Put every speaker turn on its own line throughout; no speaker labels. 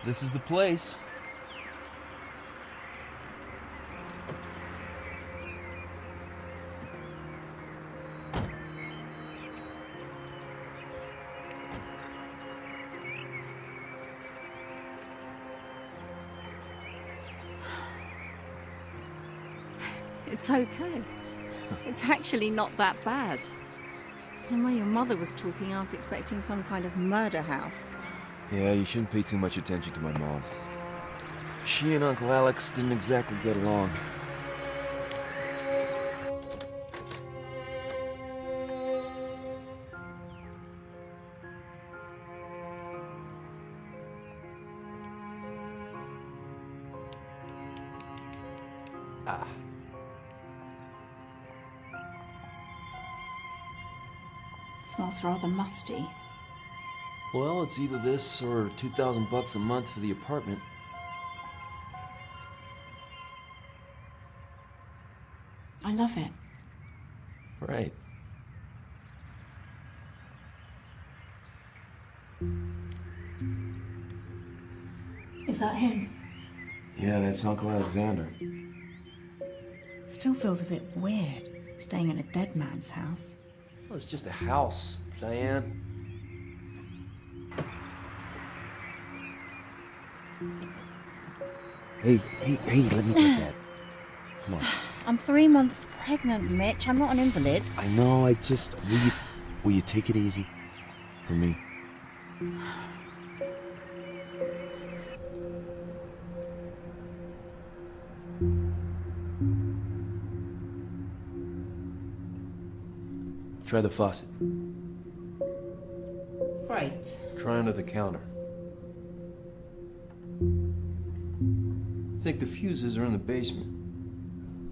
This is the place.
It's okay. It's actually not that bad. The way your mother was talking, I was expecting some kind of murder house.
Yeah, you shouldn't pay too much attention to my mom. She and Uncle Alex didn't exactly get along.
Smells rather musty.
Well, it's either this or $2,000 a month for the apartment.
I love it.
Right.
Is that him?
Yeah, that's Uncle Alexander.
Still feels a bit weird, staying in a dead man's house.
Well, it's just a house, Diane.
Hey, let me get that. Come on.
I'm 3 months pregnant, Mitch. I'm not an invalid.
I know, will you take it easy?
For me. Try the faucet.
Great.
Try under the counter. I think the fuses are in the basement.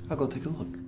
I'll go take a look.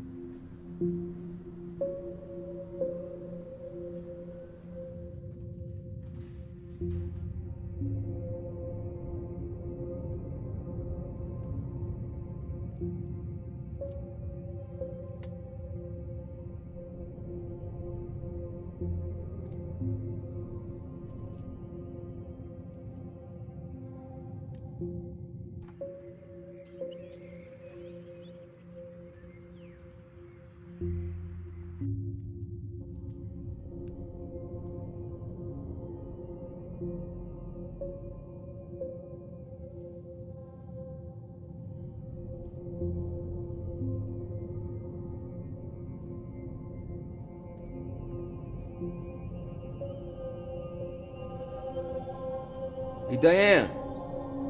Hey, Diane,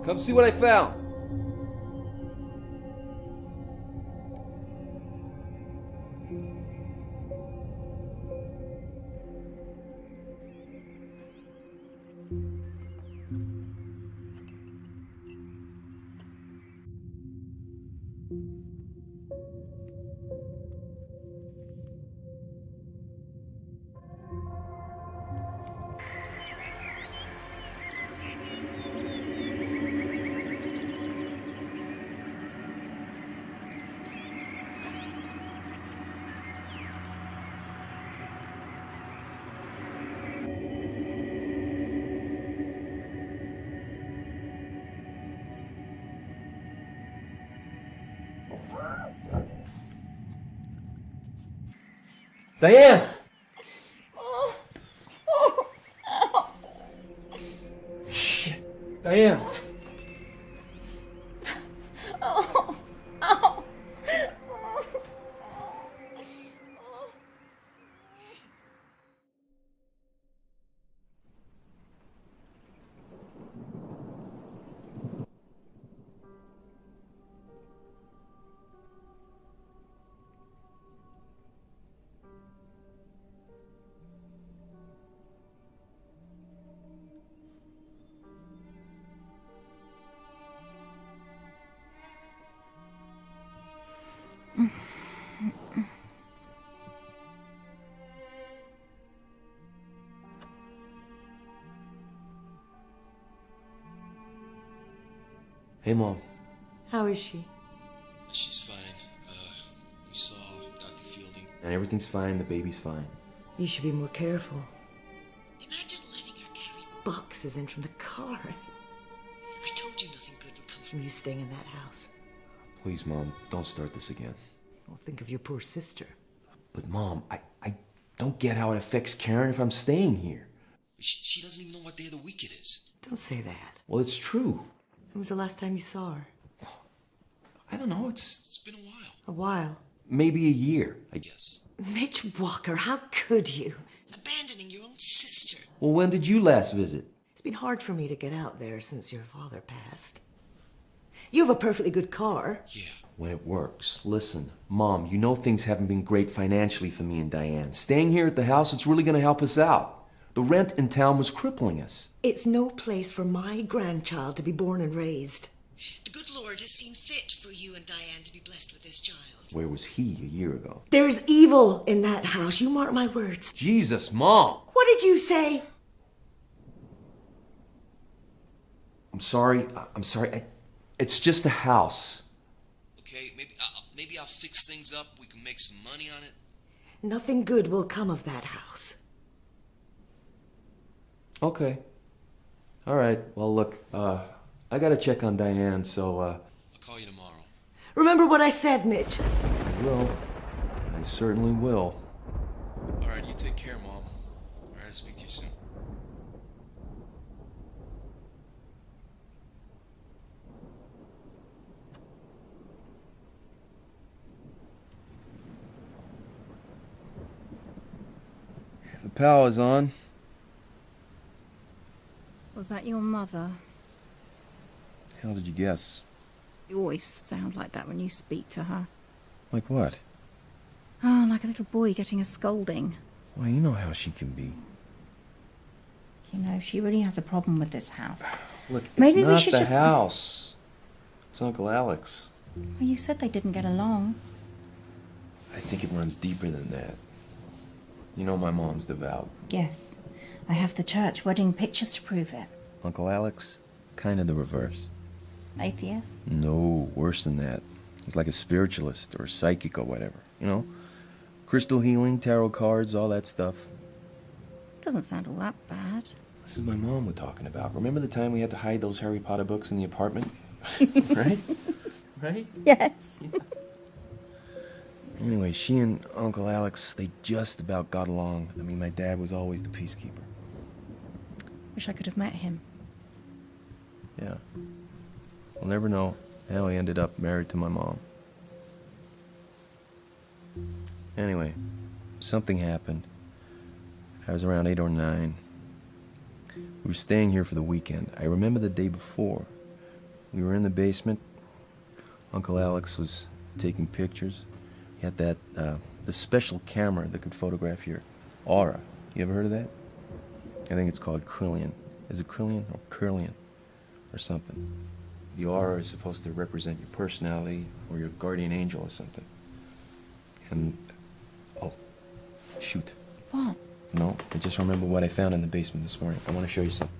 come see what I found. Diane! Shit. Diane! Hey, Mom.
How is she?
She's fine. We saw Dr. Fielding. And everything's fine, the baby's fine.
You should be more careful. Imagine letting her carry boxes in from the car. I told from you staying in that house.
Please, Mom, don't start this again.
Well, think of your poor sister.
But, Mom, I don't get how it affects Karen if I'm staying here.
She doesn't even know what day of the week it is.
Don't say that.
Well, it's true.
When was the last time you saw her?
I don't know,
It's been a while.
A while.
maybe a year, I guess.
Mitch Walker, how could you?
Abandoning your own sister.
Well, when did you last visit?
It's been hard for me to get out there since your father passed. You have a perfectly good car.
Yeah.
When it works. Listen, Mom, you know things haven't been great financially for me and Diane. Staying here at the house, it's really going to help us out. The rent in town was crippling us.
It's no place for my grandchild to be born and raised.
The good Lord has seen fit for you and Diane to be blessed with this child.
Where was he a year ago?
There's evil in that house. You mark my words.
Jesus, Mom!
What did you say?
I'm sorry. It's just a house.
Okay, maybe I'll fix things up. We can make some money on it.
Nothing good will come of that house.
Okay. All right. Well, look, I gotta check on Diane, so,
I'll call you tomorrow.
Remember what I said, Mitch.
I will. I certainly will.
All right, you take care, Mom. All right, I'll speak to you soon.
The power's on.
Was that your mother?
How did you guess?
You always sound like that when you speak to her.
Like what?
Oh, like a little boy getting a scolding.
Well, you know how she can be.
You know, she really has a problem with this house.
Look, it's
Maybe we
not
should
the
just-
house. It's Uncle Alex.
Well, you said they didn't get along.
I think it runs deeper than that. You know my mom's devout.
Yes. I have the church wedding pictures to prove it.
Uncle Alex? Kind of the reverse.
Atheist?
No, worse than that. He's like a spiritualist or psychic or whatever. You know? Crystal healing, tarot cards, all that stuff.
Doesn't sound all that bad.
This is my mom we're talking about. Remember the time we had to hide those Harry Potter books in the apartment? Right? Right?
Yes.
Anyway, she and Uncle Alex, they just about got along. I mean, my dad was always the peacekeeper.
Wish I could have met him.
Yeah. We'll never know how he ended up married to my mom. Anyway, something happened. I was around 8 or 9. We were staying here for the weekend. I remember the day before. We were in the basement. Uncle Alex was taking pictures. He had that, the special camera that could photograph your aura. You ever heard of that? I think it's called Krillian. Is it Krillian or Curlian or something? The aura is supposed to represent your personality or your guardian angel or something. And, oh, shoot.
What?
No, I just remember what I found in the basement this morning. I want to show you something.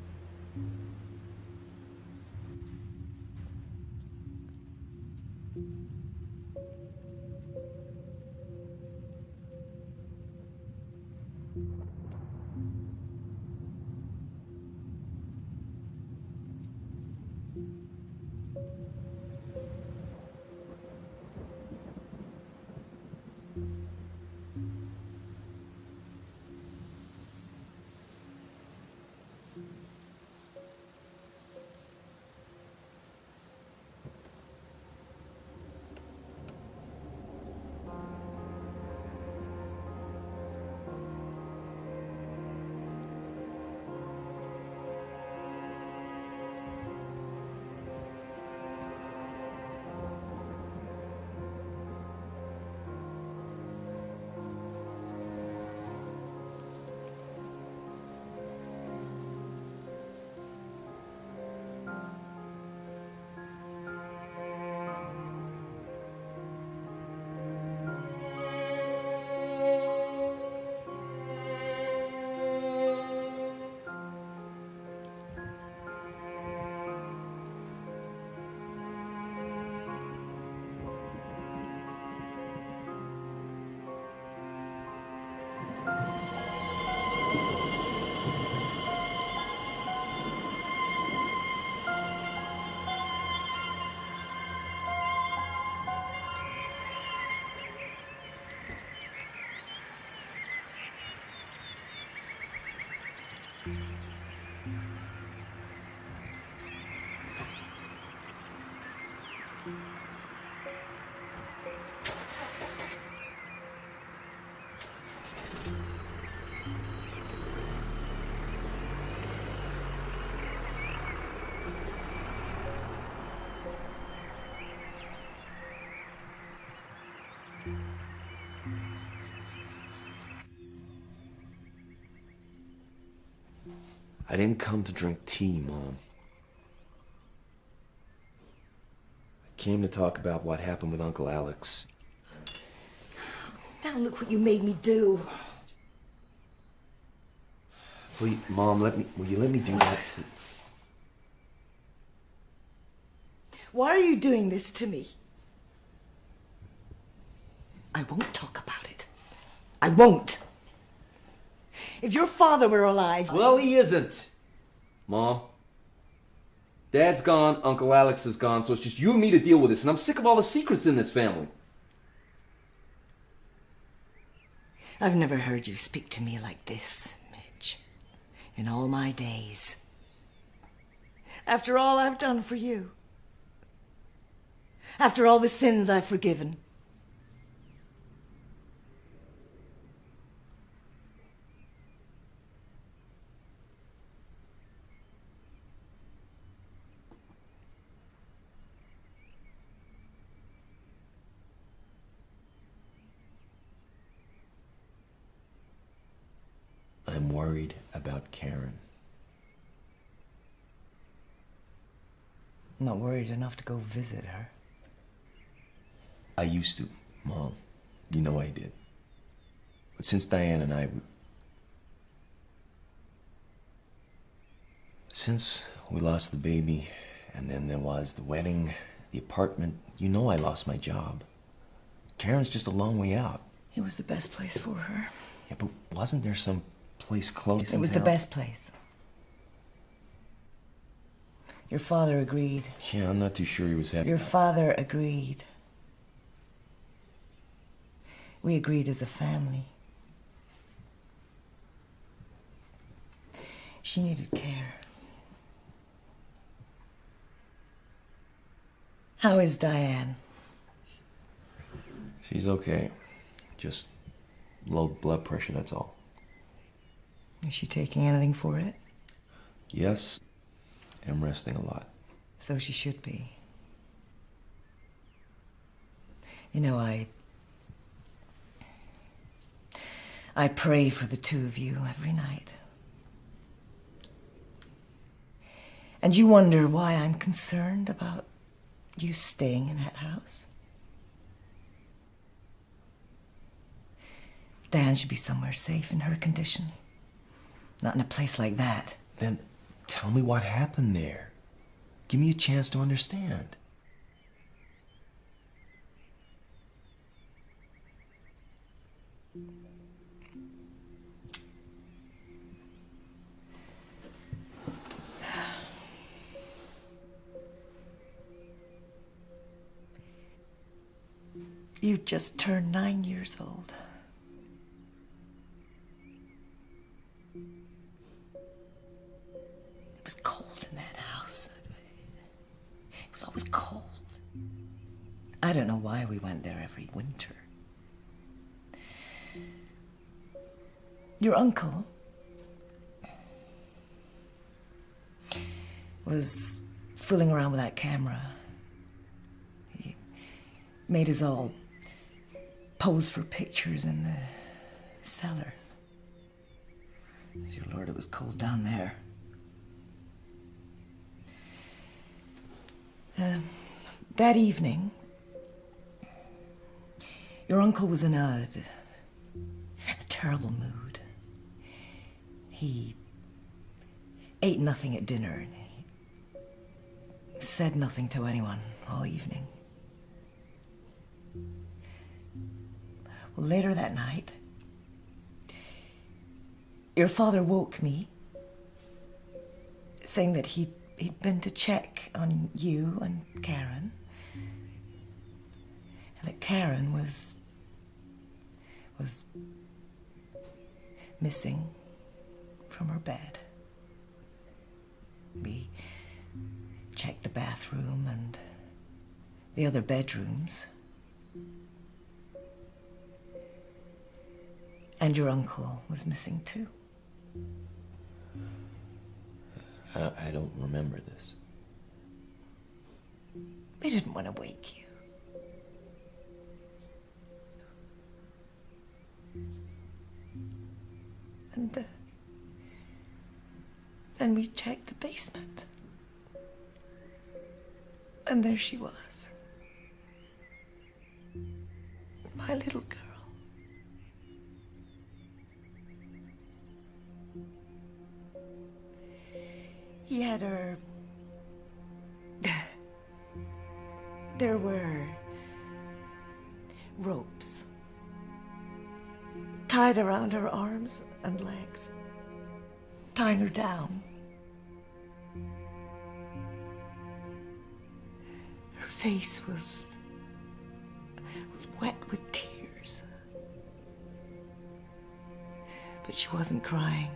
I didn't come to drink tea, Mom. I came to talk about what happened with Uncle Alex.
Now look what you made me do.
Please, Mom, will you let me do that?
Why are you doing this to me? I won't talk about it. I won't. If your father were alive...
Well, he isn't. Mom. Dad's gone, Uncle Alex is gone, so it's just you and me to deal with this, and I'm sick of all the secrets in this family.
I've never heard you speak to me like this, Mitch, in all my days. After all I've done for you. After all the sins I've forgiven.
I'm worried about Karen.
I'm not worried enough to go visit her.
I used to, Mom. You know I did. But since Diane and I... Since we lost the baby, and then there was the wedding, the apartment, you know I lost my job. Karen's just a long way out.
It was the best place for her.
Yeah, but wasn't there some place close in
It was the
town?
best place. Your father agreed.
Yeah, I'm not too sure he was happy.
Your father agreed. We agreed as a family. She needed care. How is Diane?
She's okay. Just low blood pressure, that's all.
Is she taking anything for it?
Yes, I'm resting a lot.
So she should be. You know, I pray for the two of you every night. And you wonder why I'm concerned about you staying in that house? Dan should be somewhere safe in her condition. Not in a place like that.
Then tell me what happened there. Give me a chance to understand.
You just turned 9 years old. It was cold in that house. It was always cold. I don't know why we went there every winter. Your uncle was fooling around with that camera. He made us all pose for pictures in the cellar. Dear Lord, it was cold down there. That evening, your uncle was in a terrible mood. He ate nothing at dinner and he said nothing to anyone all evening. Well, later that night, your father woke me, saying that he'd been to check on you and Karen, and that Karen was missing from her bed. We checked the bathroom and the other bedrooms. And your uncle was missing too.
I don't remember this.
We didn't want to wake you. And then we checked the basement. And there she was. My little girl. He had her... There were ropes tied around her arms and legs, tying her down. Her face was wet with tears. But she wasn't crying.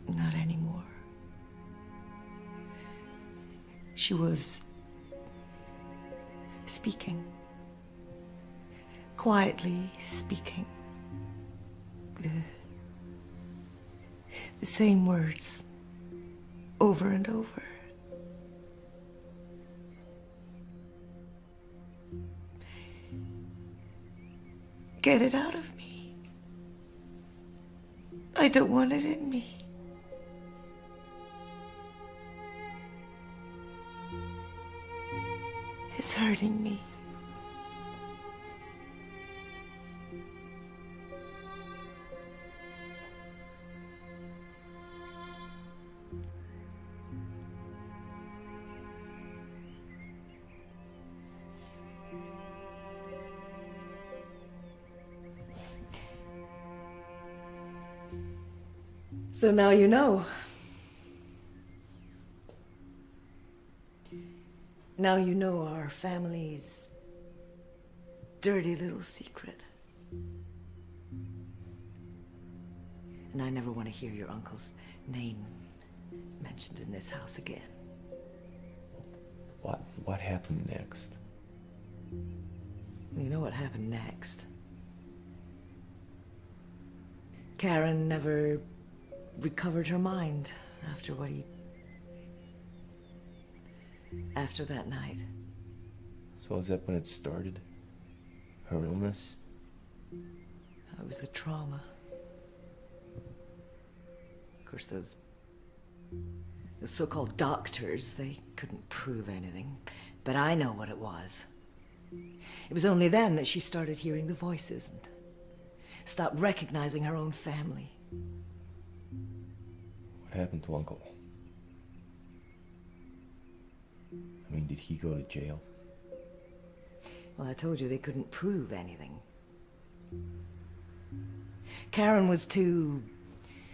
Not anymore. She was speaking. Quietly speaking. The same words over and over. Get it out of me. I don't want it in me. It's hurting me. So now you know. Now you know our family's dirty little secret. And I never want to hear your uncle's name mentioned in this house again.
What happened next?
You know what happened next? Karen never recovered her mind after that night.
So is that when it started? Her illness?
That was the trauma. Of course, those so-called doctors, they couldn't prove anything. But I know what it was. It was only then that she started hearing the voices and stopped recognizing her own family.
What happened to Uncle? I mean, did he go to jail?
Well, I told you they couldn't prove anything. Karen was too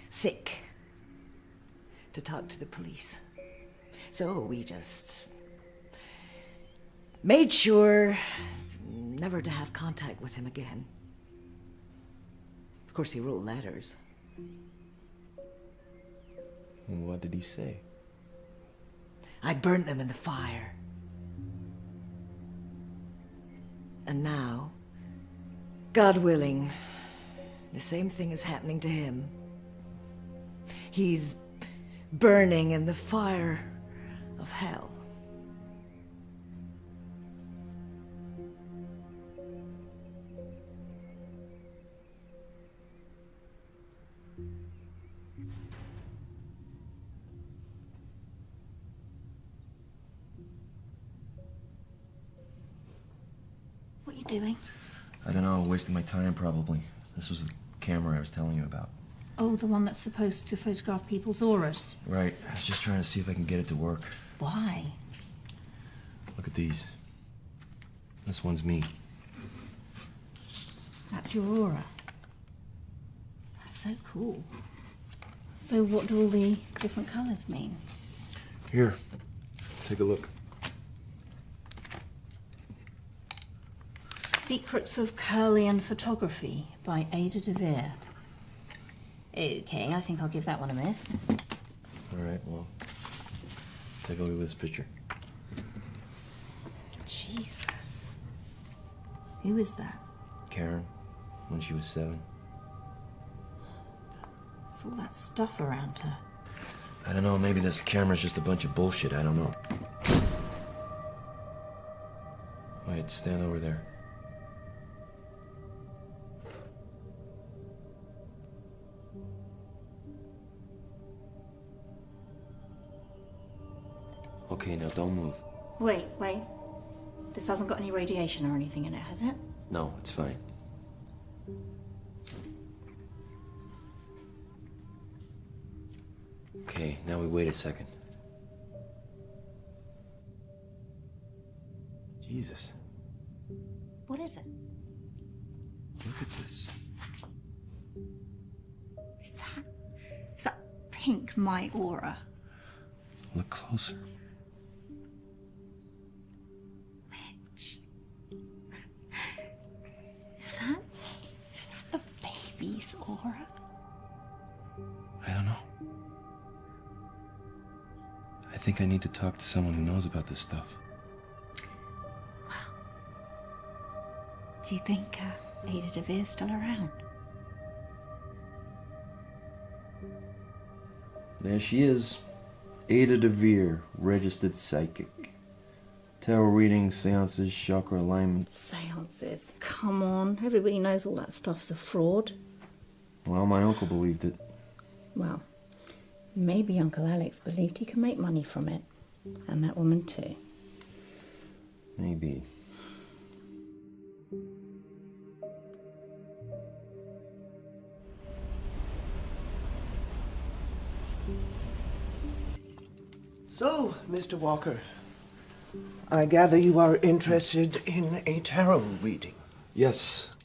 sick to talk to the police. So we just made sure never to have contact with him again. Of course, he wrote letters.
And what did he say?
I burnt them in the fire. And now, God willing, the same thing is happening to him. He's burning in the fire of hell.
What are you doing?
I don't know, wasting my time probably. This was the camera I was telling you about.
Oh, the one that's supposed to photograph people's auras.
Right, I was just trying to see if I can get it to work.
Why?
Look at these. This one's me.
That's your aura. That's so cool. So what do all the different colours mean?
Here, take a look.
Secrets of Curlian Photography by Ada de Vere. Okay, I think I'll give that one a miss.
All right, well, take a look at this picture.
Jesus. Who is that?
Karen, when she was 7.
What's all that stuff around her?
I don't know, maybe this camera's just a bunch of bullshit, I don't know. Wait, stand over there. Okay, now don't move.
Wait. This hasn't got any radiation or anything in it, has it?
No, it's fine. Okay, now we wait a second. Jesus,
What is it?
look at this.
Is that pink my aura?
Look closer.
Mitch. Is that the baby's aura?
I don't know. I think I need to talk to someone who knows about this stuff.
Do you think Ada DeVere's still around?
There she is. Ada DeVere, registered psychic. Tarot readings, seances, chakra alignment.
Seances. Come on. Everybody knows all that stuff's a fraud.
Well, my uncle believed it.
Well, maybe Uncle Alex believed he could make money from it. And that woman too.
Maybe.
So, Mr. Walker, I gather you are interested in a tarot reading.
Yes,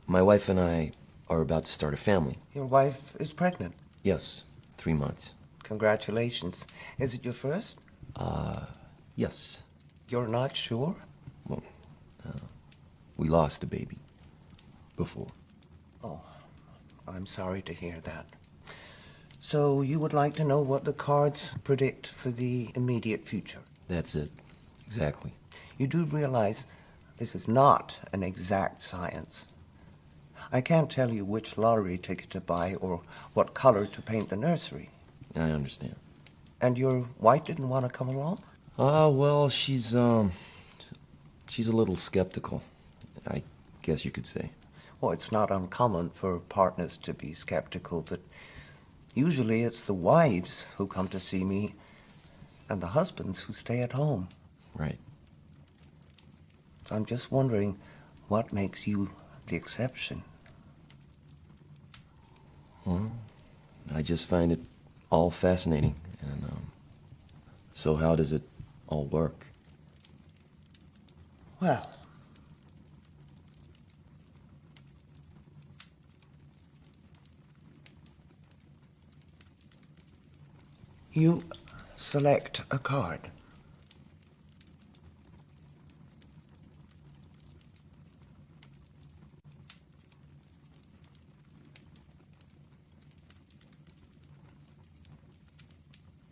my wife and I are about to start a family.
Your wife is pregnant.
Yes, 3 months.
Congratulations. Is it your first?
Yes.
You're not sure?
Well, we lost a baby before.
Oh, I'm sorry to hear that. So you would like to know what the cards predict for the immediate future?
That's it. Exactly.
You do realize this is not an exact science. I can't tell you which lottery ticket to buy or what color to paint the nursery.
I understand.
And your wife didn't want to come along?
Well, she's a little skeptical, I guess you could say.
Well, it's not uncommon for partners to be skeptical, but usually it's the wives who come to see me and the husbands who stay at home.
Right.
So I'm just wondering what makes you the exception.
Well, I just find it all fascinating. And so how does it all work?
Well, you select a card.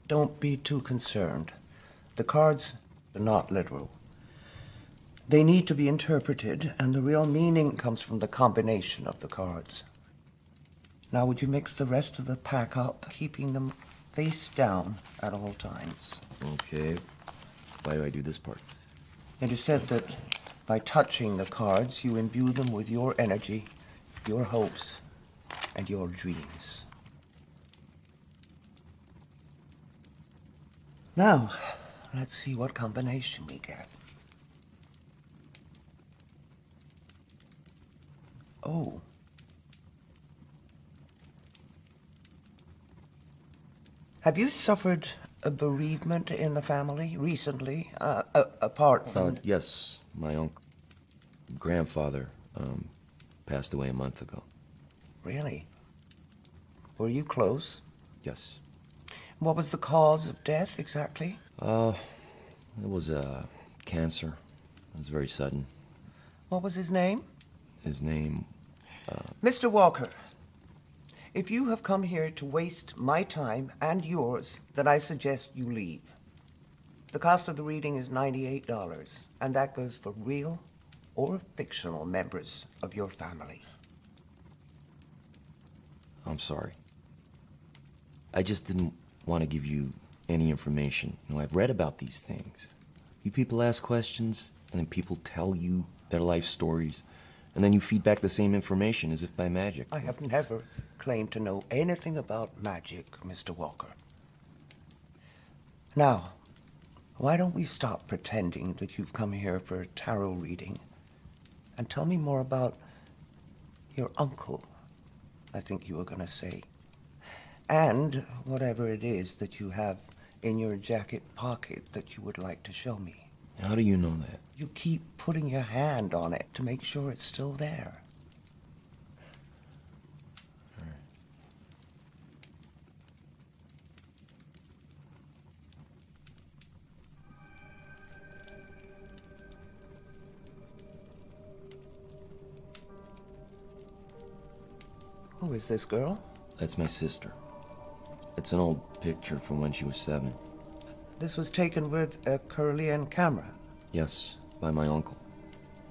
Don't be too concerned. The cards are not literal. They need to be interpreted, and the real meaning comes from the combination of the cards. Now, would you mix the rest of the pack up, keeping them face down at all times?
Okay. Why do I do this part?
It is said that by touching the cards, you imbue them with your energy, your hopes, and your dreams. Now, let's see what combination we get. Oh. Have you suffered a bereavement in the family recently, apart from...
Yes, my grandfather passed away a month ago.
Really? Were you close?
Yes.
What was the cause of death exactly?
It was cancer. It was very sudden.
What was his name?
His name,
Mr. Walker, If you have come here to waste my time and yours, then I suggest you leave. The cost of the reading is $98, and that goes for real or fictional members of your family.
I'm sorry. I just didn't want to give you any information. You know, I've read about these things. You people ask questions, and then people tell you their life stories, and then you feed back the same information as if by magic.
I have never claimed to know anything about magic, Mr. Walker. Now, why don't we stop pretending that you've come here for a tarot reading and tell me more about your uncle, I think you were going to say, and whatever it is that you have in your jacket pocket that you would like to show me.
How do you know that?
You keep putting your hand on it to make sure it's still there.
All right.
Who is this girl?
That's my sister. It's an old picture from when she was 7.
This was taken with a Kirlian camera.
Yes, by my uncle.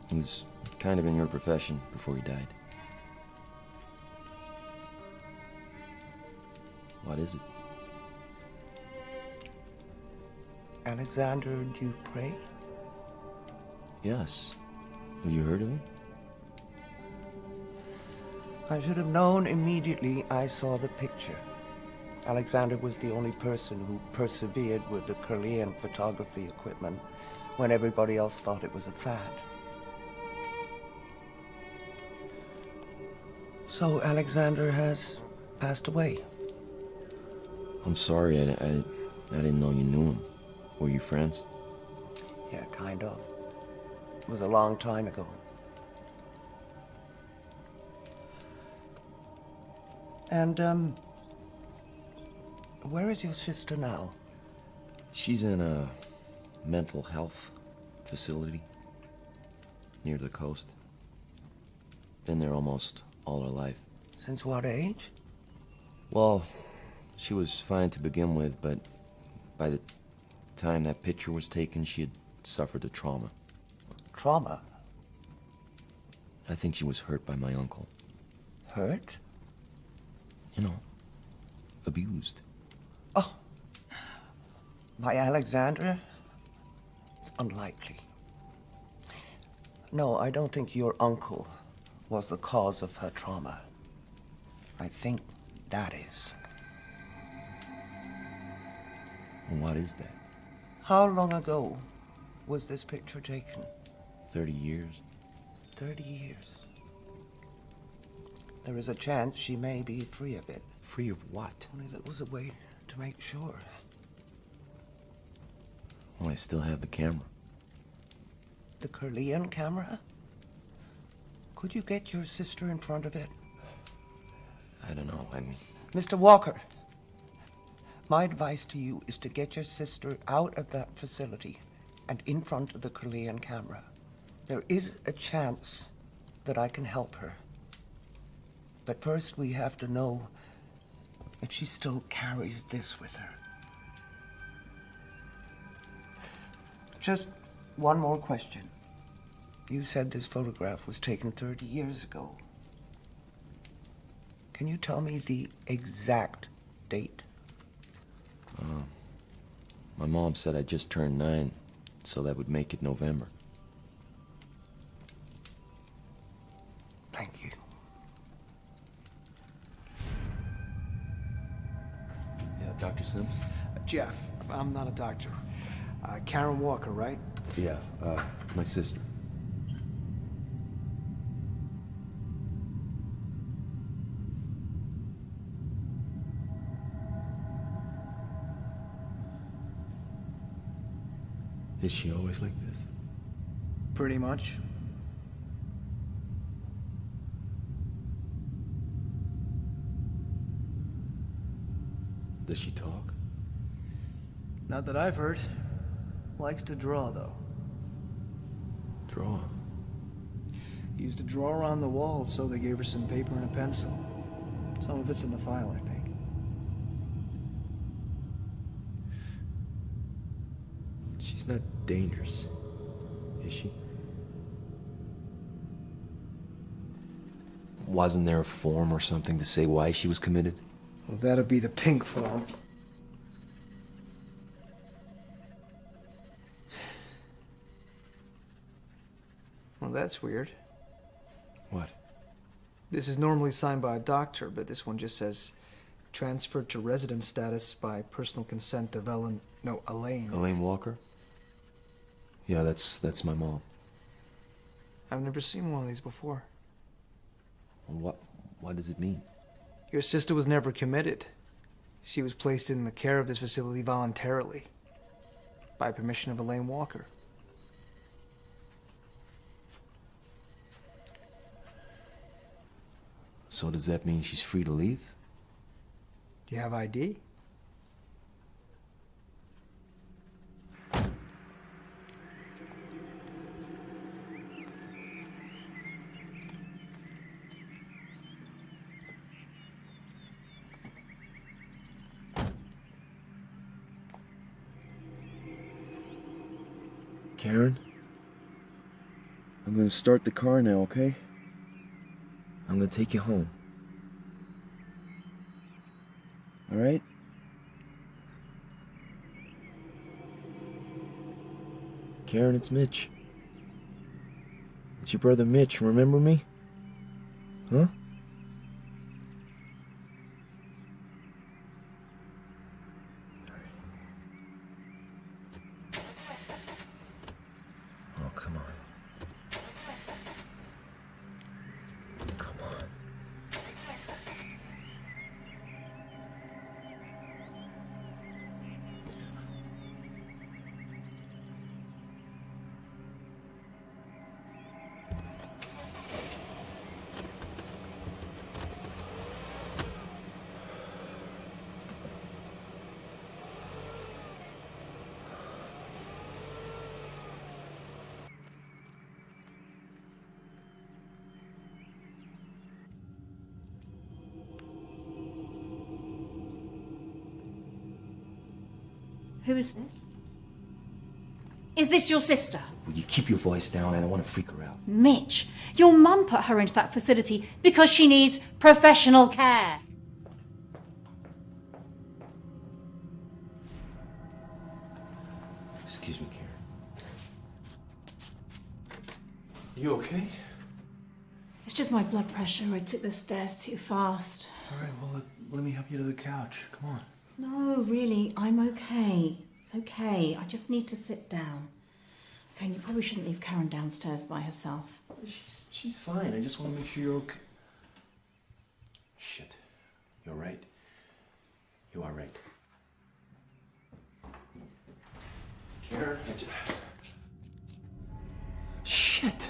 He was kind of in your profession before he died. What is it?
Alexander Dupre?
Yes. Have you heard of him?
I should have known immediately I saw the picture. Alexander was the only person who persevered with the Kirlian photography equipment when everybody else thought it was a fad. So Alexander has passed away.
I'm sorry, I didn't know you knew him. Were you friends?
Yeah, kind of. It was a long time ago. And, where is your sister now?
She's in a mental health facility near the coast. Been there almost all her life.
Since what age?
Well, she was fine to begin with, but by the time that picture was taken, she had suffered a trauma.
Trauma?
I think she was hurt by my uncle.
Hurt?
You know, abused.
Oh, by Alexander? It's unlikely. No, I don't think your uncle was the cause of her trauma. I think that is.
And what is that?
How long ago was this picture taken?
30 years?
30 years. There is a chance she may be free of it.
Free of what?
Only there was a way to make sure.
Well, I still have the camera.
The Kirlian camera? Could you get your sister in front of it?
I don't know, I mean...
Mr. Walker, my advice to you is to get your sister out of that facility and in front of the Kirlian camera. There is a chance that I can help her. But first we have to know if she still carries this with her. Just one more question. You said this photograph was taken 30 years ago. Can you tell me the exact date?
My mom said I just turned 9, so that would make it November.
Thank you.
Yeah, Dr. Sims?
Jeff, I'm not a doctor. Karen Walker, right?
Yeah, it's my sister. Is she always like this?
Pretty much.
Does she talk?
Not that I've heard. Likes to draw, though.
Draw?
Used to draw on the wall, so they gave her some paper and a pencil. Some of it's in the file, I think.
She's not dangerous, is she?
Wasn't there a form or something to say why she was committed?
Well, that'll be the pink form. Well, that's weird.
What?
This is normally signed by a doctor, but this one just says transferred to resident status by personal consent of Elaine.
Elaine Walker? Yeah, that's my mom.
I've never seen one of these before.
What does it mean?
Your sister was never committed. She was placed in the care of this facility voluntarily, by permission of Elaine Walker.
So does that mean she's free to leave?
Do you have ID?
Karen? I'm gonna start the car now, okay? I'm gonna take you home. Alright? Karen, it's Mitch. It's your brother Mitch, remember me? Huh? Oh, come on. Come on.
Who is this? Is this your sister?
Will you keep your voice down? I don't want to freak her out.
Mitch, your mum put her into that facility because she needs professional care.
Excuse me, Karen.
You okay?
It's just my blood pressure. I took the stairs too fast.
Alright, well, let me help you to the couch. Come on.
No, really, I'm okay. It's okay. I just need to sit down. Okay, and you probably shouldn't leave Karen downstairs by herself.
She's fine. I just want to make sure you're okay.
Shit. You're right. You are right. Karen, Shit.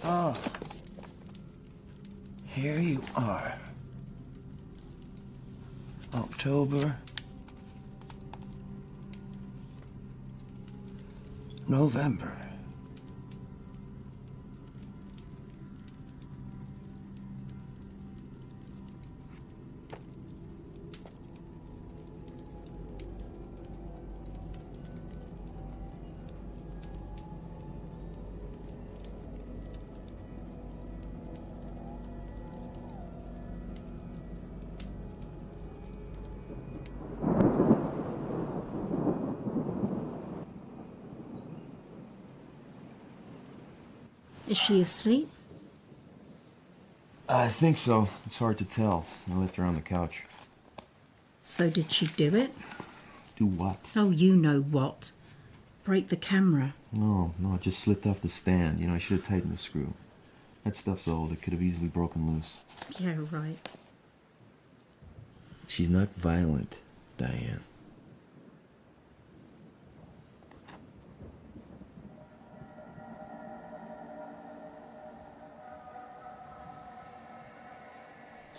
Ah, here you are. October, November.
Is she asleep?
I think so. It's hard to tell. I left her on the couch.
So did she do it?
Do what?
Oh, you know what. Break the camera.
No, it just slipped off the stand. You know, I should have tightened the screw. That stuff's old. It could have easily broken loose.
Yeah, right.
She's not violent, Diane.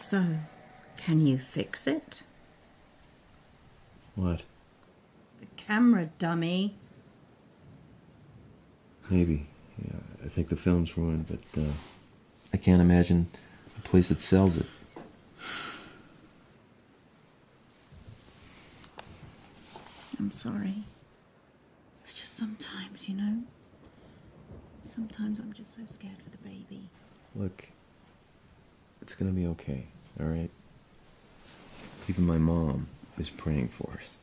So, can you fix it?
What?
The camera, dummy.
Maybe. Yeah, I think the film's ruined, but I can't imagine a place that sells it.
I'm sorry. It's just sometimes, you know? Sometimes I'm just so scared for the baby.
Look, it's gonna be okay, all right? Even my mom is praying for us.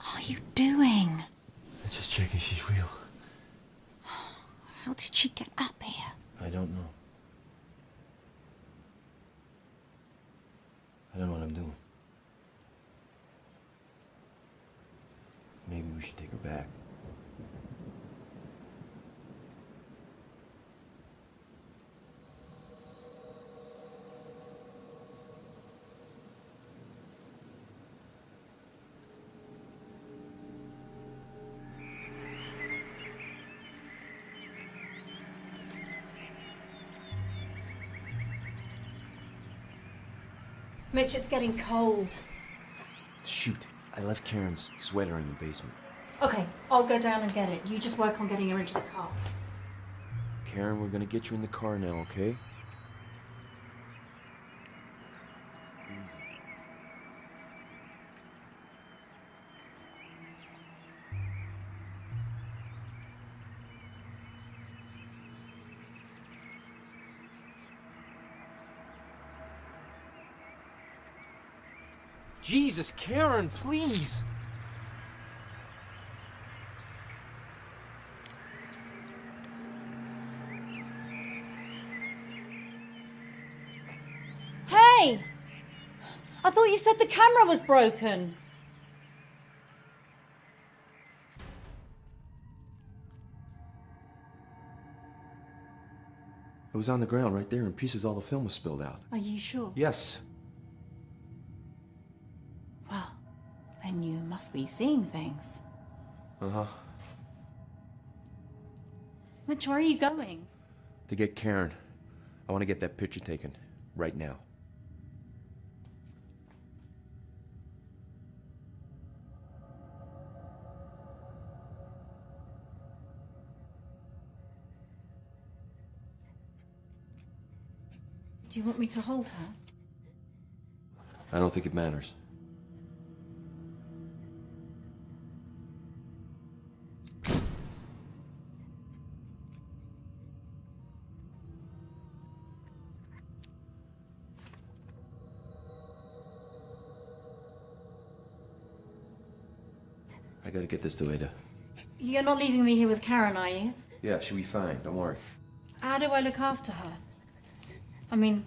What are you doing?
I'm just checking she's real.
How did she get up here?
I don't know. I don't know what I'm doing. Maybe we should take her back.
Mitch, it's getting cold.
Shoot, I left Karen's sweater in the basement.
Okay, I'll go down and get it. You just work on getting her into the car.
Karen, we're gonna get you in the car now, okay? Easy. Jesus, Karen, please!
Hey! I thought you said the camera was broken.
It was on the ground right there in pieces. All the film was spilled out.
Are you sure?
Yes.
Well, then you must be seeing things.
Uh-huh.
Mitch, where are you going?
To get Karen. I want to get that picture taken. Right now.
Do you want me to hold her?
I don't think it matters. I gotta get this to Ada.
You're not leaving me here with Karen, are you?
Yeah, she'll be fine. Don't worry.
How do I look after her? I mean,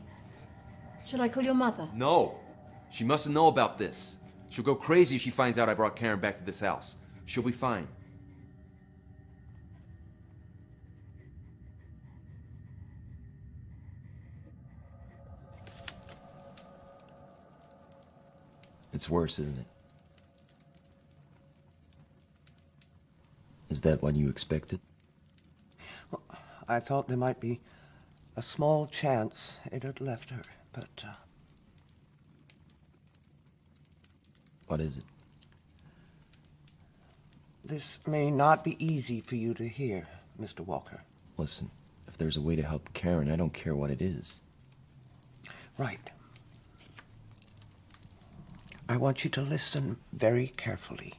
should I call your mother?
No! She mustn't know about this. She'll go crazy if she finds out I brought Karen back to this house. She'll be fine.
It's worse, isn't it? Is that what you expected?
Well, I thought there might be a small chance it had left her, but...
What is it?
This may not be easy for you to hear, Mr. Walker.
Listen, if there's a way to help Karen, I don't care what it is.
Right. I want you to listen very carefully.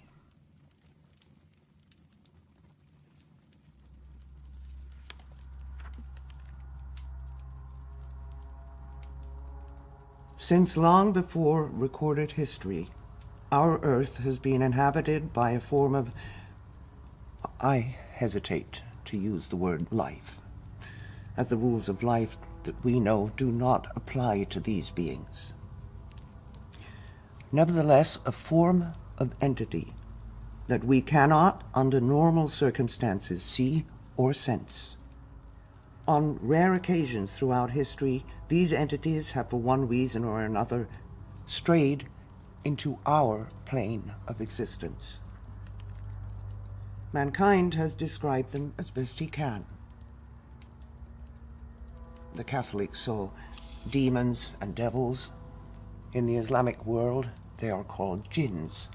Since long before recorded history, our Earth has been inhabited by a form of... I hesitate to use the word life, as the rules of life that we know do not apply to these beings. Nevertheless, a form of entity that we cannot, under normal circumstances, see or sense. On rare occasions throughout history, these entities have, for one reason or another, strayed into our plane of existence. Mankind has described them as best he can. The Catholics saw demons and devils. In the Islamic world, they are called jinns.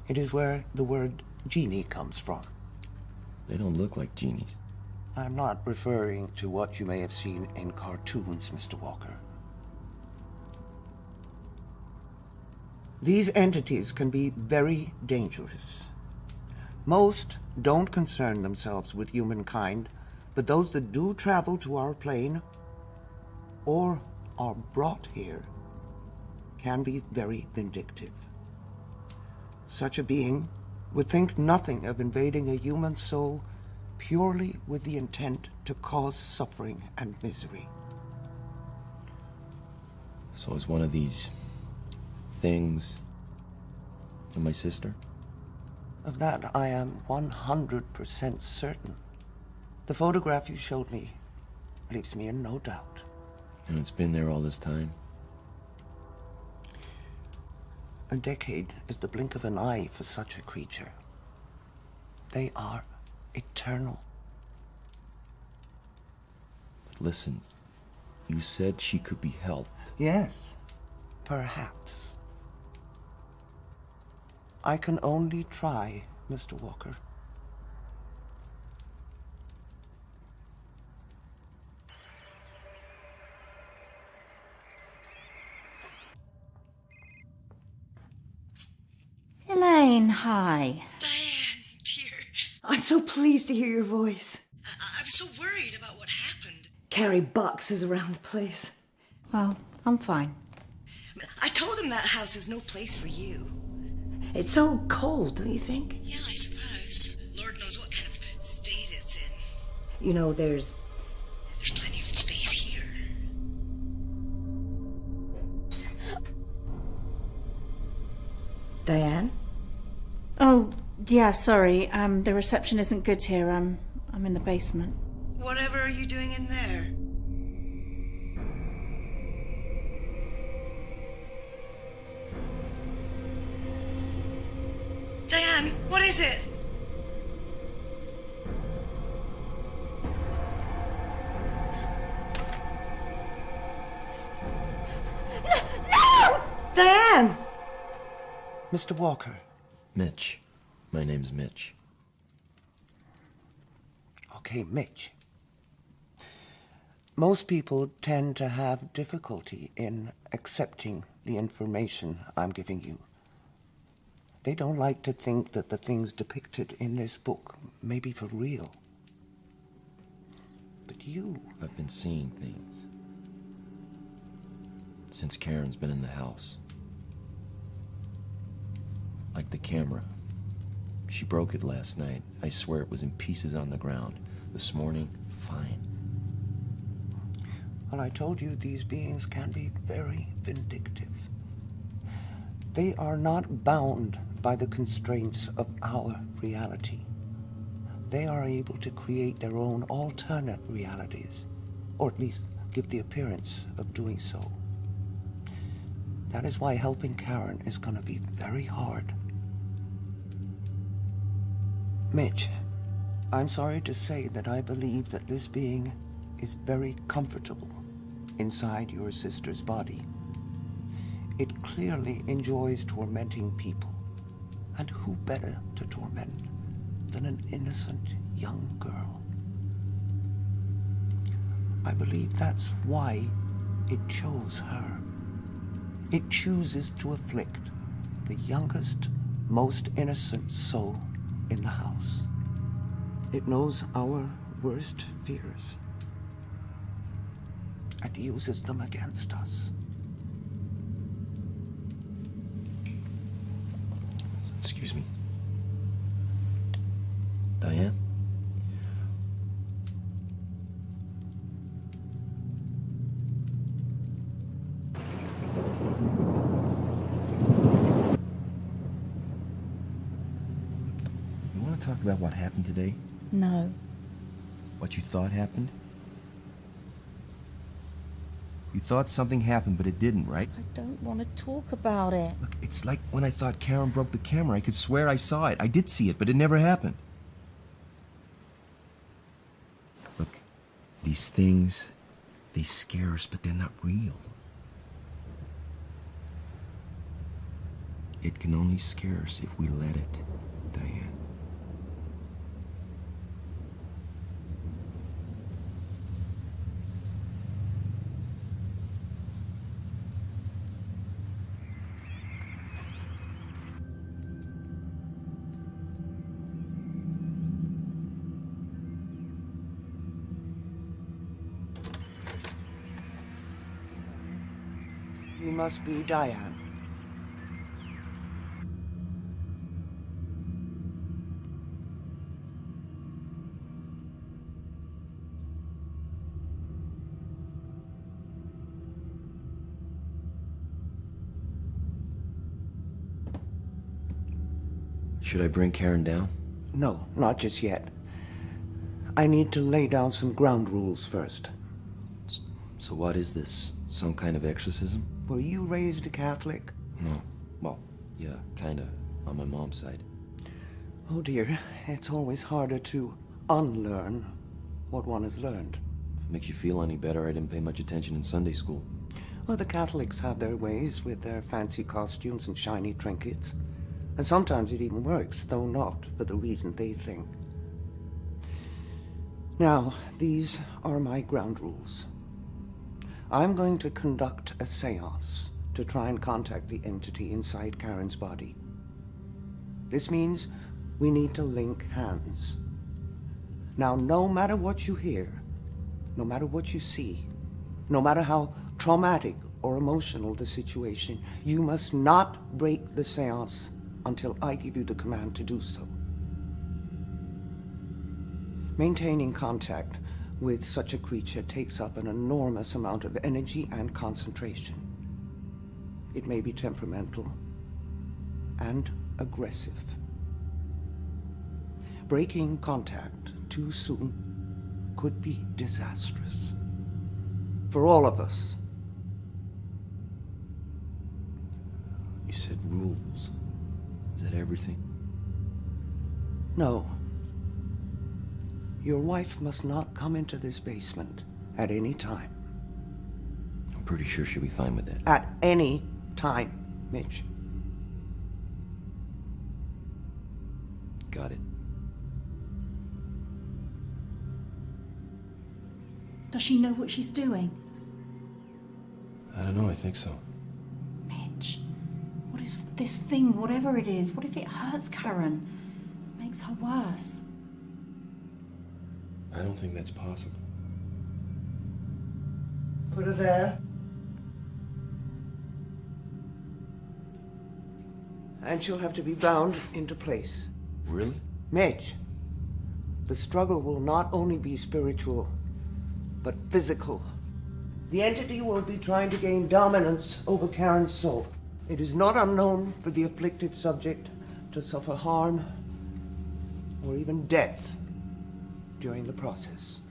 It is where the word genie comes from.
They don't look like genies.
I'm not referring to what you may have seen in cartoons, Mr. Walker. These entities can be very dangerous. Most don't concern themselves with humankind, but those that do travel to our plane or are brought here can be very vindictive. Such a being would think nothing of invading a human soul purely with the intent to cause suffering and misery.
So is one of these things my sister?
Of that I am 100% certain. The photograph you showed me leaves me in no doubt.
And it's been there all this time?
A decade is the blink of an eye for such a creature. They are eternal.
But listen, you said she could be helped.
Yes, perhaps. I can only try, Mr. Walker.
Elaine, hi.
Diane, dear. I'm so pleased to hear your voice. I was so worried about what happened. Carry boxes around the place.
Well, I'm fine.
I told him that house is no place for you. It's so cold, don't you think? Yeah, I suppose. Lord knows what kind of state it's in. You know, there's plenty of space here. Diane?
Oh, yeah, sorry. The reception isn't good here. I'm in the basement.
Whatever are you doing in there? Diane, what is it?
Mr. Walker.
Mitch. My name's Mitch.
Okay, Mitch. Most people tend to have difficulty in accepting the information I'm giving you. They don't like to think that the things depicted in this book may be for real. But you...
I've been seeing things. Since Karen's been in the house. Like the camera. She broke it last night. I swear it was in pieces on the ground. This morning, fine.
Well, I told you these beings can be very vindictive. They are not bound by the constraints of our reality. They are able to create their own alternate realities, or at least give the appearance of doing so. That is why helping Karen is going to be very hard. Mitch, I'm sorry to say that I believe that this being is very comfortable inside your sister's body. It clearly enjoys tormenting people. And who better to torment than an innocent young girl? I believe that's why it chose her. It chooses to afflict the youngest, most innocent soul in the house. It knows our worst fears and uses them against us.
Excuse me. Diane? You want to talk about what happened today?
No.
What you thought happened? You thought something happened, but it didn't, right?
I don't want to talk about it.
Look, it's like when I thought Karen broke the camera. I could swear I saw it. I did see it, but it never happened. Look, these things, they scare us, but they're not real. It can only scare us if we let it, Diane.
You must be Diane.
Should I bring Karen down?
No, not just yet. I need to lay down some ground rules first.
So what is this? Some kind of exorcism?
Were you raised a Catholic?
No. Well, yeah, kinda, on my mom's side.
Oh dear, it's always harder to unlearn what one has learned.
If it makes you feel any better, I didn't pay much attention in Sunday school.
Well, the Catholics have their ways with their fancy costumes and shiny trinkets. And sometimes it even works, though not for the reason they think. Now, these are my ground rules. I'm going to conduct a seance to try and contact the entity inside Karen's body. This means we need to link hands. Now, no matter what you hear, no matter what you see, no matter how traumatic or emotional the situation, you must not break the seance until I give you the command to do so. Maintaining contact with such a creature takes up an enormous amount of energy and concentration. It may be temperamental and aggressive. Breaking contact too soon could be disastrous for all of us.
You said rules. Is that everything?
No. Your wife must not come into this basement at any time.
I'm pretty sure she'll be fine with that.
At any time, Mitch.
Does she know what she's doing?
I don't know, I think so.
Mitch, what if this thing, whatever it is, what if it hurts Karen? Makes her worse?
I don't think that's possible.
Put her there. And she'll have to be bound into place.
Really?
Midge, the struggle will not only be spiritual, but physical. The entity will be trying to gain dominance over Karen's soul. It is not unknown for the afflicted subject to suffer harm or even death during the process.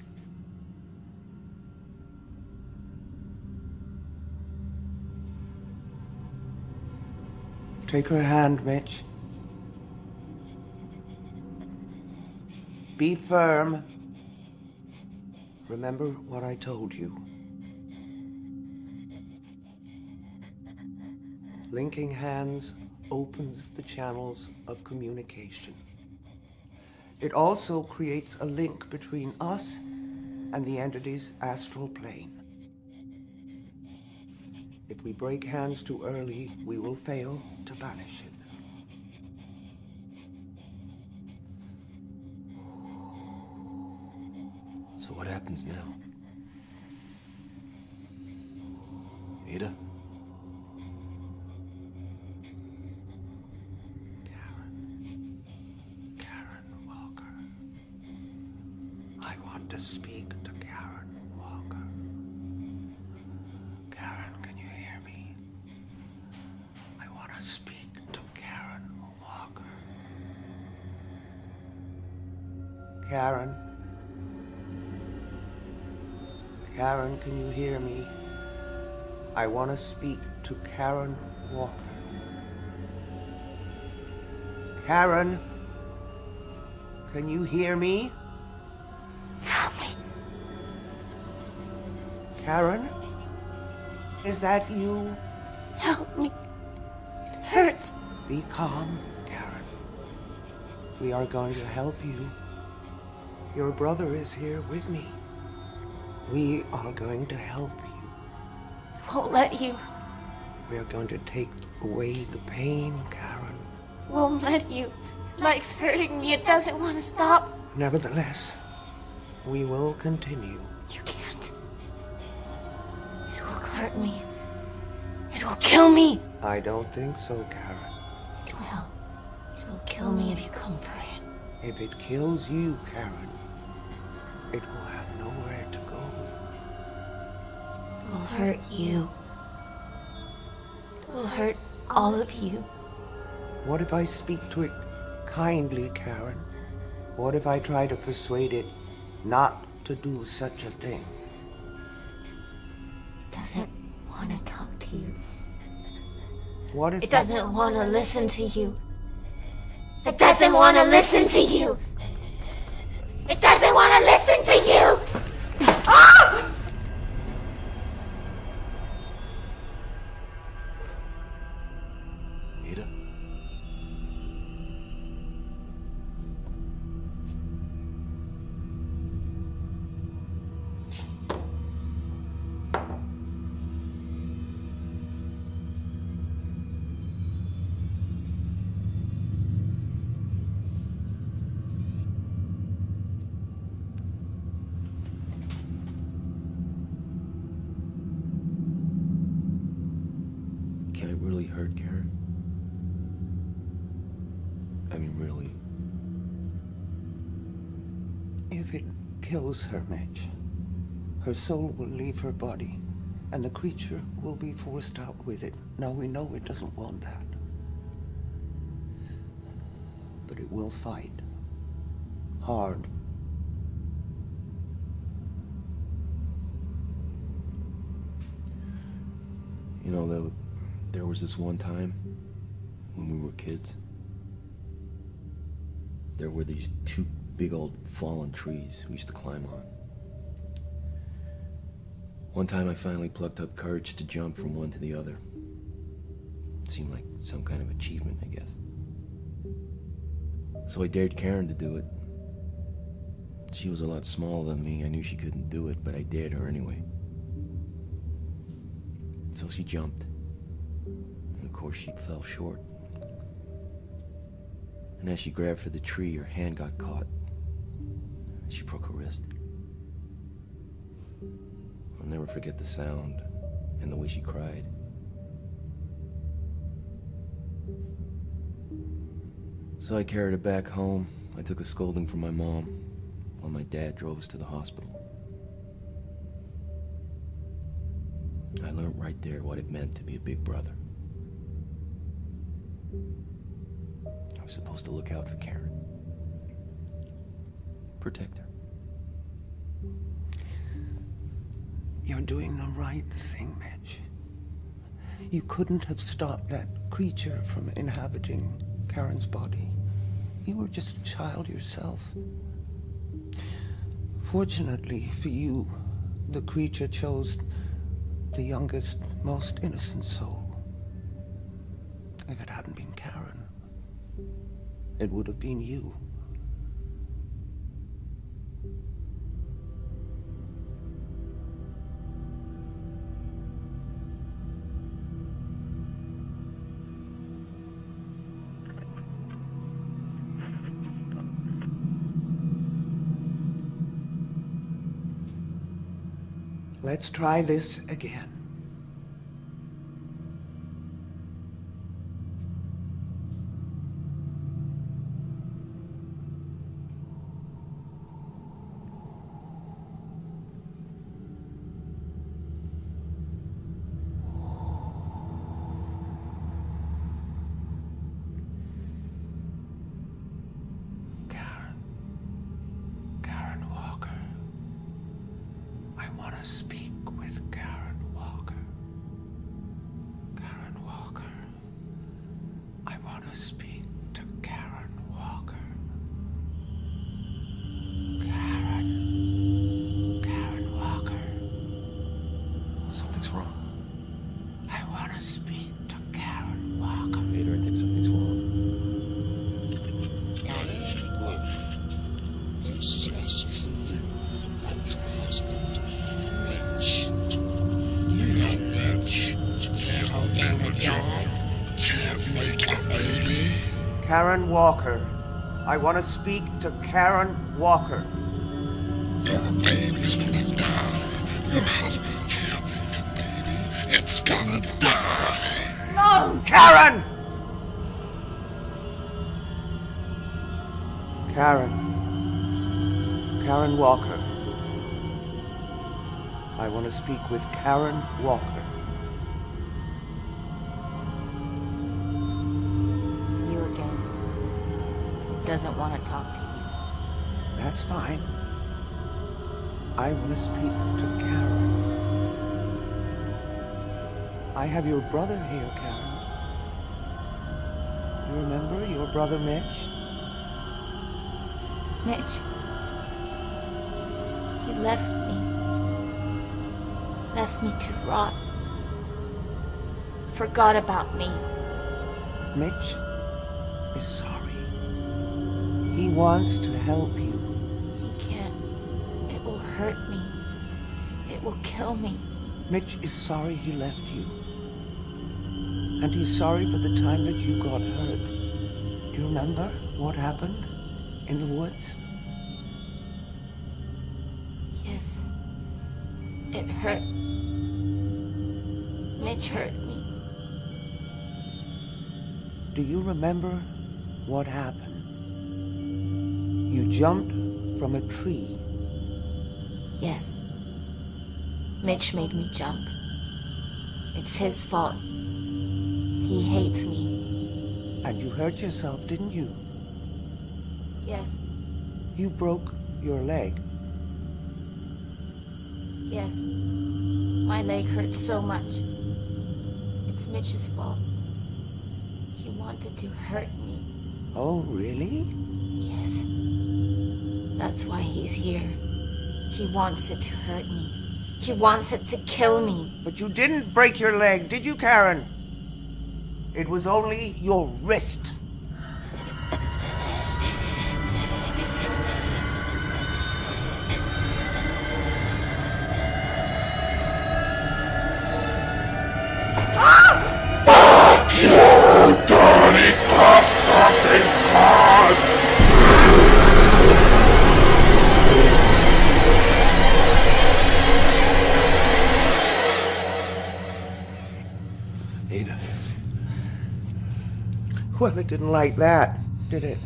Take her hand, Mitch. Be firm. Remember what I told you. Linking hands opens the channels of communication. It also creates a link between us and the entity's astral plane. If we break hands too early, we will fail to banish it.
So what happens now? Ada?
Karen Walker. I want to speak to Karen Walker. Karen, can you hear me? I want to speak to Karen Walker. Karen? Karen, can you hear me? I want to speak to Karen Walker. Karen? Can you hear me?
Help me.
Karen? Is that you?
Help me. It hurts.
Be calm, Karen. We are going to help you. Your brother is here with me. We are going to help you.
I won't let you.
We are going to take away the pain, Karen.
Won't let you. Like's hurting me. It doesn't want to stop.
Nevertheless, we will continue.
You can't. It will hurt me. It will kill me.
I don't think so, Karen.
It will. It will kill me if you come for it.
If it kills you, Karen, it will have nowhere to go.
It will hurt you. It will hurt all of you.
What if I speak to it kindly, Karen? What if I try to persuade it not to do such a thing?
It doesn't want to talk to you.
What if
It doesn't want to listen to you. It doesn't want to listen to you. It doesn't want to listen to you. Ah!
Ada? Can it really hurt Karen? I mean, really?
If it kills her, Mitch, her soul will leave her body, and the creature will be forced out with it. Now, we know it doesn't want that. But it will fight. Hard.
You know, there was this one time when we were kids. There were these two big old fallen trees we used to climb on. One time I finally plucked up courage to jump from one to the other. It seemed like some kind of achievement, I guess. So I dared Karen to do it. She was a lot smaller than me. I knew she couldn't do it, but I dared her anyway. So she jumped. And of course she fell short. And as she grabbed for the tree, her hand got caught. She broke her wrist. I'll never forget the sound and the way she cried. So I carried her back home. I took a scolding from my mom while my dad drove us to the hospital. I learned right there what it meant to be a big brother. I was supposed to look out for Karen. Protect her.
You're doing the right thing, Mitch. You couldn't have stopped that creature from inhabiting Karen's body. You were just a child yourself. Fortunately for you, the creature chose the youngest, most innocent soul. If it hadn't been Karen, it would have been you. Let's try this again. Karen Walker. I want to speak with Karen Walker. Karen Walker. I want to speak to Karen Walker. Karen Walker.
Something's wrong.
I want to speak to Karen Walker.
Peter, I think something's wrong.
This is just for you about your husband, Mitch. You know Mitch. Can't hold down a job. Can't make a baby.
Karen Walker. I want to speak to Karen Walker.
Your baby's gonna die. Your husband can't make a baby. It's gonna die.
No! Karen! Karen Walker. I want to speak with Karen Walker.
It's you again. He doesn't want to talk to you.
That's fine. I want to speak to Karen. I have your brother here, Karen. You remember your brother Mitch?
Mitch. He left me. Left me to rot. Forgot about me.
Mitch is sorry. He wants to help you.
He can't. It will hurt me. It will kill me.
Mitch is sorry he left you. And he's sorry for the time that you got hurt. Do you remember what happened in the woods?
Yes. It hurt. Mitch hurt me.
Do you remember what happened? You jumped from a tree.
Yes. Mitch made me jump. It's his fault. He hates me.
And you hurt yourself, didn't you?
Yes.
You broke your leg.
Yes. My leg hurts so much. It's Mitch's fault. He wanted to hurt me.
Oh, really?
Yes. That's why he's here. He wants it to hurt me. He wants it to kill me.
But you didn't break your leg, did you, Karen? It was only your wrist. Well, it didn't like that, did it?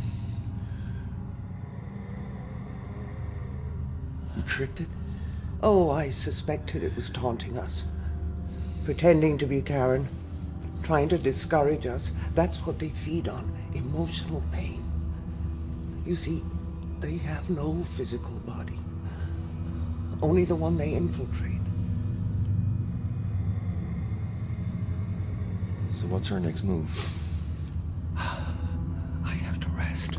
You tricked it?
Oh, I suspected it was taunting us. Pretending to be Karen. Trying to discourage us. That's what they feed on. Emotional pain. You see, they have no physical body. Only the one they infiltrate.
So what's our next move?
I have to rest.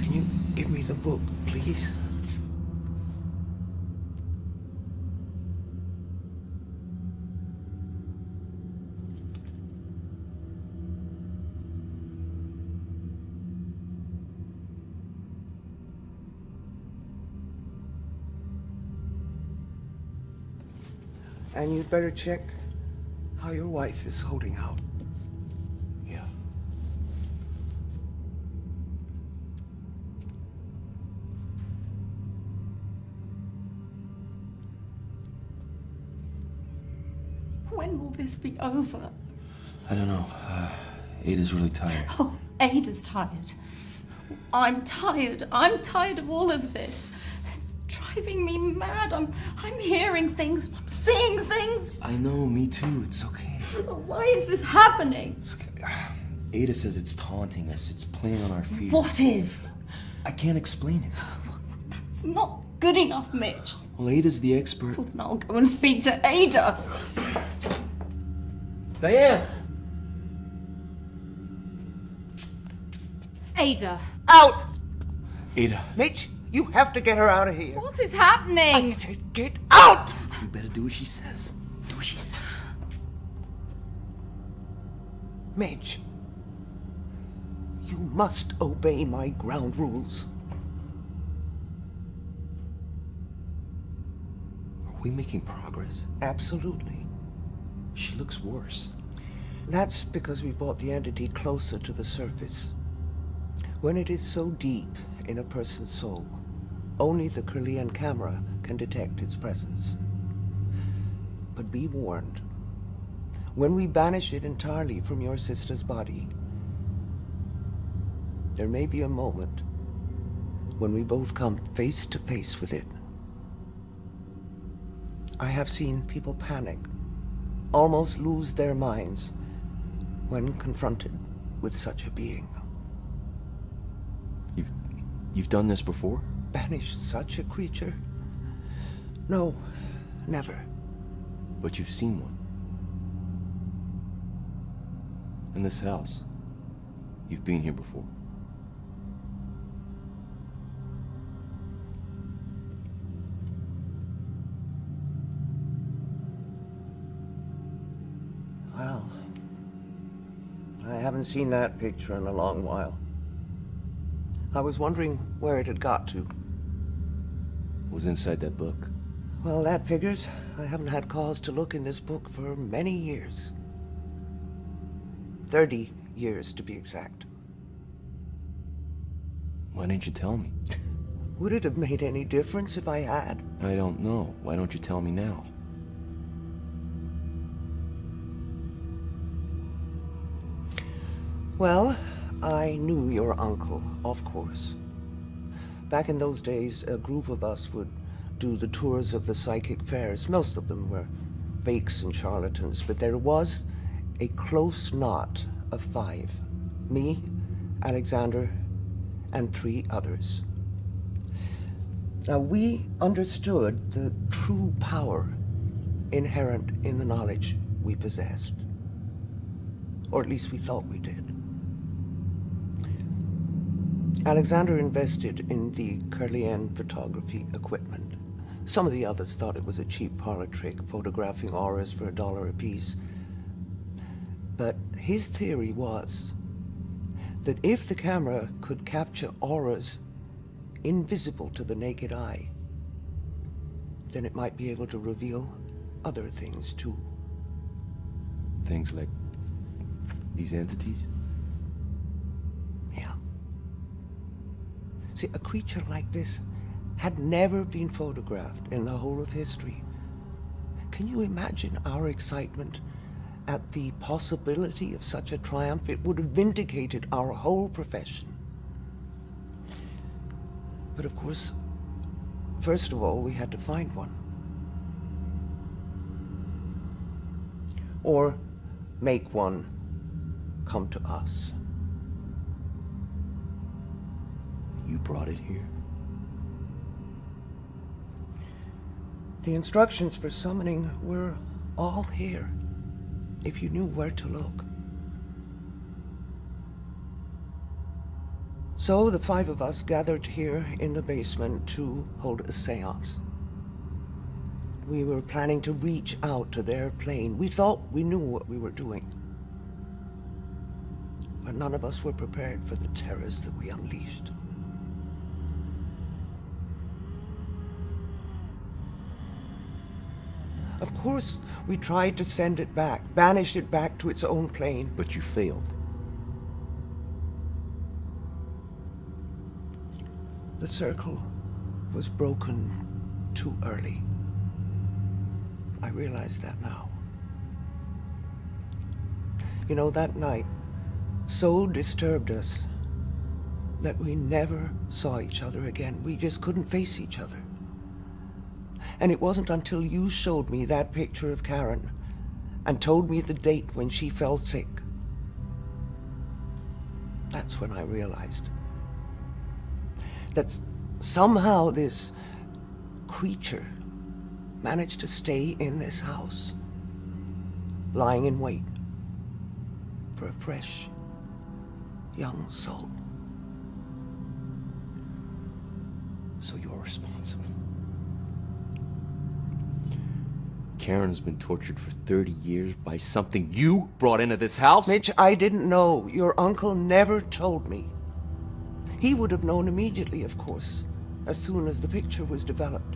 Can you give me the book, please? And you'd better check how your wife is holding out.
Yeah.
When will this be over?
I don't know. Ada's really tired.
Oh, Ada's tired. I'm tired. I'm tired of all of this. It's driving me mad. I'm hearing things. I'm seeing things.
I know, me too. It's okay.
Why is this happening?
It's okay. Ada says it's taunting us. It's playing on our fears.
What is?
I can't explain it.
It's not good enough, Mitch.
Well, Ada's the expert.
Well, then I'll go and speak to Ada.
Diane!
Ada.
Out!
Ada.
Mitch, you have to get her out of here.
What is happening?
I said get out!
You better do what she says. Do what she says.
Mitch, you must obey my ground rules.
Are we making progress?
Absolutely.
She looks worse.
That's because we brought the entity closer to the surface. When it is so deep in a person's soul, only the Kirlian camera can detect its presence. But be warned, when we banish it entirely from your sister's body, there may be a moment when we both come face to face with it. I have seen people panic, almost lose their minds when confronted with such a being.
You've done this before?
Banished such a creature? No, never.
But you've seen one. In this house. You've been here before.
Well, I haven't seen that picture in a long while. I was wondering where it had got to.
It was inside that book.
Well, that figures. I haven't had cause to look in this book for many years. 30 years, to be exact.
Why didn't you tell me?
Would it have made any difference if I had?
I don't know. Why don't you tell me now?
Well, I knew your uncle, of course. Back in those days, a group of us would do the tours of the psychic fairs. Most of them were fakes and charlatans, but there was a close knot of 5. Me, Alexander, and 3 others. Now, we understood the true power inherent in the knowledge we possessed. Or at least we thought we did. Alexander invested in the Kirlian photography equipment. Some of the others thought it was a cheap parlor trick, photographing auras for $1 apiece. But his theory was that if the camera could capture auras invisible to the naked eye, then it might be able to reveal other things too.
Things like these entities?
Yeah. See, a creature like this had never been photographed in the whole of history. Can you imagine our excitement at the possibility of such a triumph, it would have vindicated our whole profession. But of course, first of all, we had to find one. Or make one come to us.
You brought it here.
The instructions for summoning were all here, if you knew where to look. So the 5 of us gathered here in the basement to hold a seance. We were planning to reach out to their plane. We thought we knew what we were doing. But none of us were prepared for the terrors that we unleashed. Of course, we tried to send it back, banish it back to its own plane.
But you failed.
The circle was broken too early. I realize that now. You know, that night so disturbed us that we never saw each other again. We just couldn't face each other. And it wasn't until you showed me that picture of Karen and told me the date when she fell sick. That's when I realized that somehow this creature managed to stay in this house, lying in wait for a fresh, young soul.
So you're responsible. Karen's been tortured for 30 years by something you brought into this house?
Mitch, I didn't know. Your uncle never told me. He would have known immediately, of course, as soon as the picture was developed.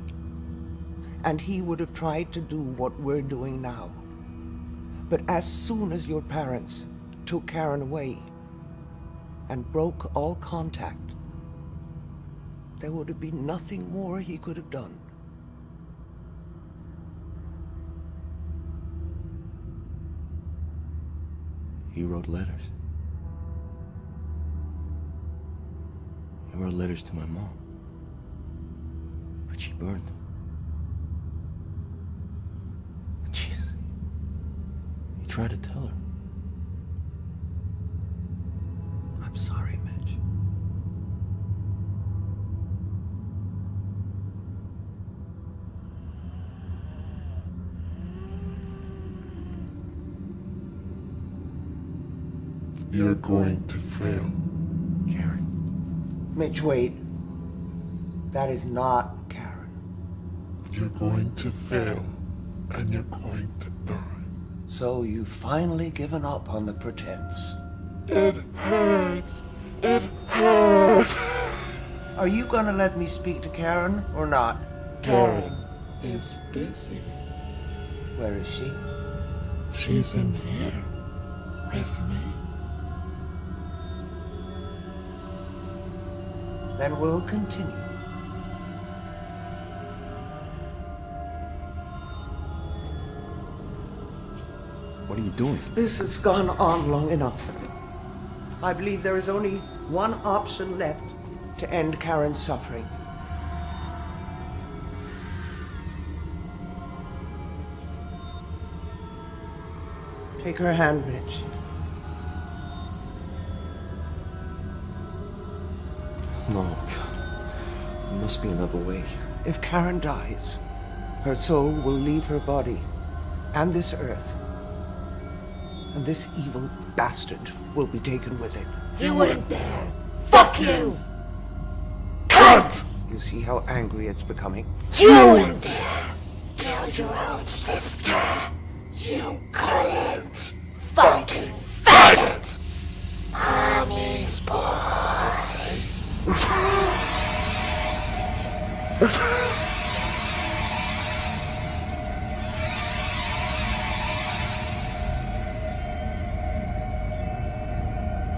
And he would have tried to do what we're doing now. But as soon as your parents took Karen away and broke all contact, there would have been nothing more he could have done.
He wrote letters. He wrote letters to my mom. But she burned them. Jeez. He tried to tell her.
I'm sorry, Mitch.
You're going to fail.
Karen.
Mitch, wait. That is not Karen.
You're going to fail, and you're going to die.
So you've finally given up on the pretense.
It hurts. It hurts.
Are you gonna let me speak to Karen or not?
Karen is busy.
Where is she?
She's in here with me.
Then we'll continue.
What are you doing?
This has gone on long enough. I believe there is only one option left to end Karen's suffering. Take her hand, Mitch.
No, God. There must be another way.
If Karen dies, her soul will leave her body and this earth. And this evil bastard will be taken with it.
You wouldn't dare. Fuck you!
Cunt! You see how angry it's becoming?
You wouldn't dare kill your own sister. You couldn't. Fucking faggot! Mommy's boy.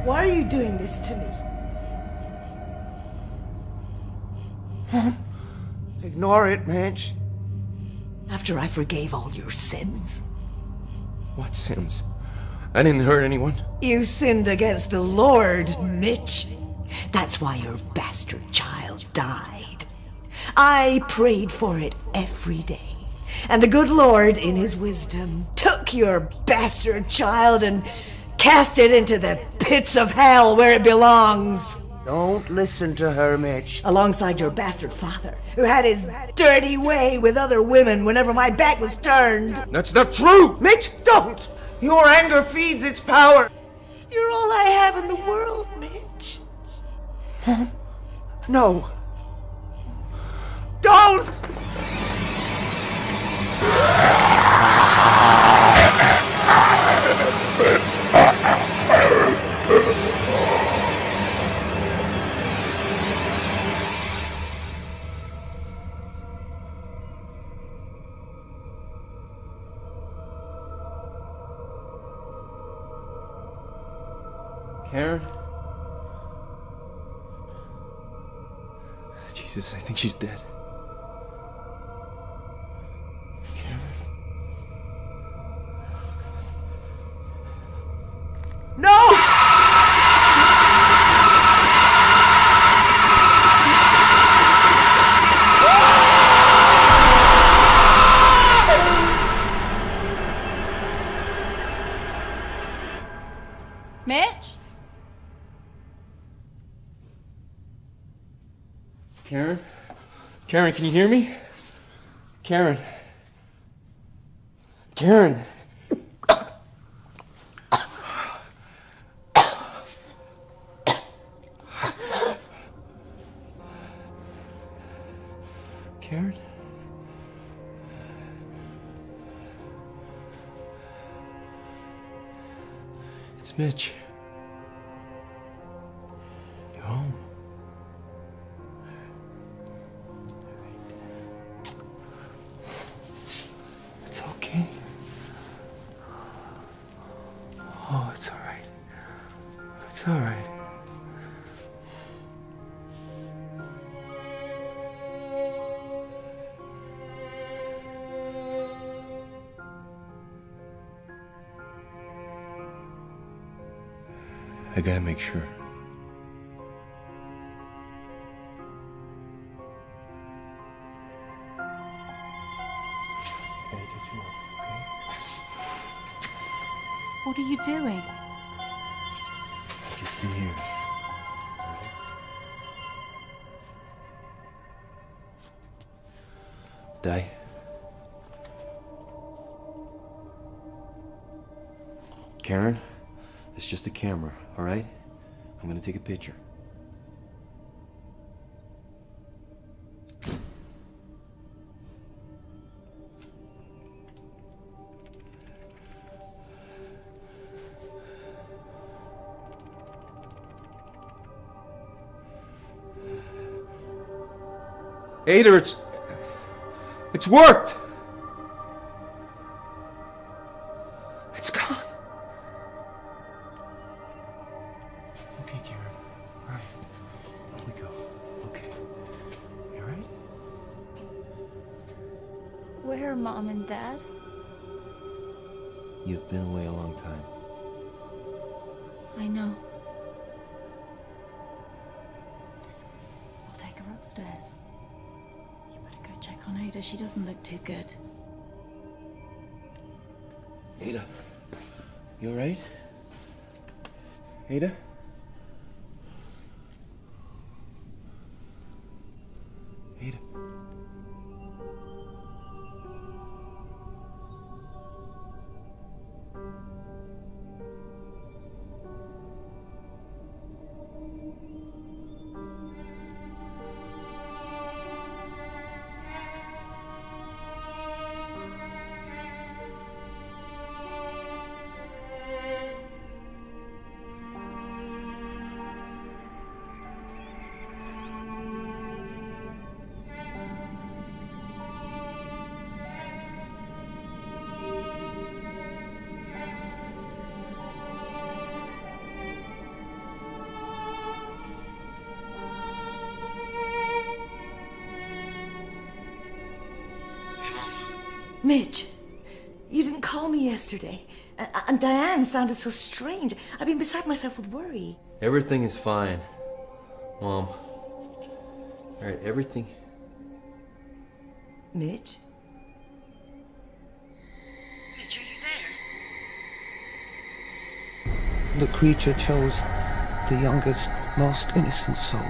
Why are you doing this to me?
Ignore it, Mitch.
After I forgave all your sins?
What sins? I didn't hurt anyone.
You sinned against the Lord, Mitch. That's why your bastard child died. I prayed for it every day. And the good Lord, in his wisdom, took your bastard child and cast it into the pits of hell where it belongs.
Don't listen to her, Mitch.
Alongside your bastard father, who had his dirty way with other women whenever my back was turned.
That's not true!
Mitch, don't! Your anger feeds its power.
You're all I have in the world, Mitch.
Mom? No. Don't!
Karen? Jesus, I think she's dead.
No!
Mitch?
Karen? Karen, can you hear me? Karen? Karen? Karen? It's Mitch. You're home. It's okay. Oh, it's all right. It's all right. I gotta make sure.
What are you doing?
Just in here. Die. Karen, it's just a camera, all right? I'm gonna take a picture.
Ada, it's worked! It's gone.
Okay, Karen. All right. Here we go. Okay. You all right?
Where are Mom and Dad?
You've been away a long time.
I know.
Listen, I'll take her upstairs. You better go check on Ada. She doesn't look too good.
Ada, you all right? Ada? Ada?
Mitch, you didn't call call me yesterday. And Diane sounded so strange. I've been beside myself with worry.
Everything is fine, Mom. All right, everything...
Mitch? Mitch, are you there?
The creature chose the youngest, most innocent soul.